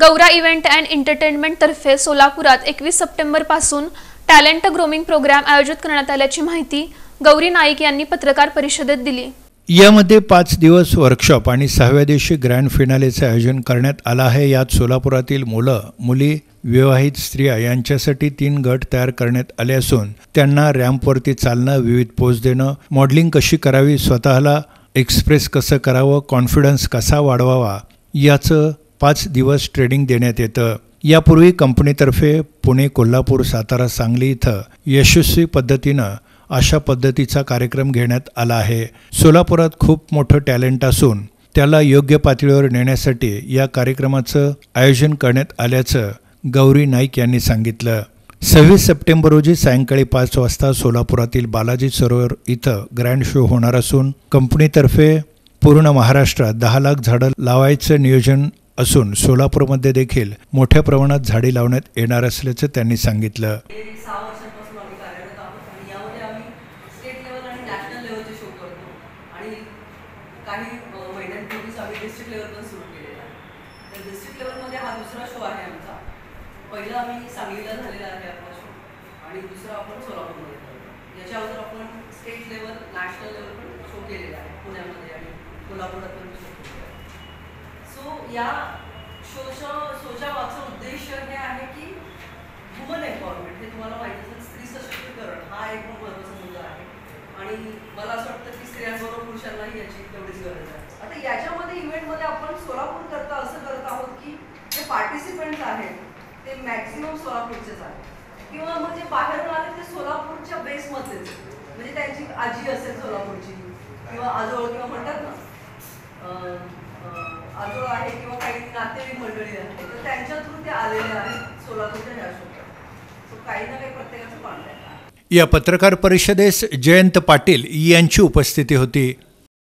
Gaura event and entertainment तर्फे सोलापुरात 21 September पासून टॅलेंट ग्रोमिंग प्रोग्राम आयोजित करण्यात आल्याची माहिती गौरी नाईक यांनी पत्रकार परिषदेत दिली। यामध्ये 5 दिवस वर्कशॉप आणि 6व्या दिवशी ग्रँड फिनालेचे आयोजन करण्यात आले आहे। यात सोलापुरातील मुली, विवाहित स्त्रिया यांच्यासाठी 3 गट तयार करण्यात आले असून त्यांना रॅम्पवरती चालणं, विविध पोज देणं, मॉडेलिंग कशी करावी, स्वतःला एक्सप्रेस कसं करावं, कॉन्फिडन्स कसा वाढवावा याचं 5 दिवस ट्रेनिंग देण्यात येतं। यापूर्वी कंपनीतर्फे पुणे, कोल्हापूर, सातारा, सांगली इथं यशस्वी पद्धतीनं अशा पद्धतीचा कार्यक्रम घेण्यात आला आहे। सोलापुरात खूप मोठं टॅलेंट असून त्याला योग्य पातळीवर नेण्यासाठी या कार्यक्रमाचं आयोजन करण्यात आल्याचं गौरी नाईक यांनी सांगितलं। 26 सप्टेंबर रोजी सायंकाळी 5 वाजता सोलापुरातील बालाजी सरोवर इथं ग्रँड शो होणार असून कंपनीतर्फे पूर्ण महाराष्ट्रात 10 लाख झाडं लावायचं नियोजन असून सोलापूरमध्ये देखील मोठ्या प्रमाणात झाडे लावण्यात येणार असल्याचं त्यांनी सांगितलं। काही महिन्यांपूर्वीच आम्ही डिस्ट्रिक्ट लेवल पण सुरू केलेला आहे। तर डिस्ट्रिक्ट लेवलमध्ये हा दुसरा शो आहे आमचा। पहिला आम्ही सांगलीला झालेला आहे आपला शो आणि दुसरा आपण सोलापूरमध्ये करतो। याच्या अगोदर आपण स्टेट लेवल, नॅशनल लेवल पण शो केलेला आहे पुण्यामध्ये आणि कोल्हापुरात पण शो केलेला आहे। सो या शोच्या मागचा उद्देश हे आहे की वुमन एम्पॉवरमेंट, हे तुम्हाला माहिती असेल, स्त्री सशक्तीकरण हा एक महत्त्वाचा मुद्दा आहे आणि मला असं वाटतं की स्त्रियांबरोबर पुरुषांनाही याची तेवढीच गरज आहे। आता याच्यामध्ये इव्हेंटमध्ये आपण सोलापूर करता असं करत आहोत की जे पार्टिसिपेंट्स आहेत ते मॅक्सिमम सोलापूरचेच आहेत किंवा मग जे बाहेरून आले ते सोलापूरच्या बेसमधलेच, म्हणजे त्यांची आजी असेल सोलापूरची किंवा आजोळ किंवा म्हणतात ना आजोळ आहे किंवा काही नातेवाईक मंडळी आहे, तर त्यांच्या थ्रू ते आलेले आहेत सोलापूरच्या ह्या शोला। सो काही ना काही प्रत्येकाचं कॉन्टॅक्ट आहे। या पत्रकार परिषदेस जयंत पाटील यांची उपस्थिती होती।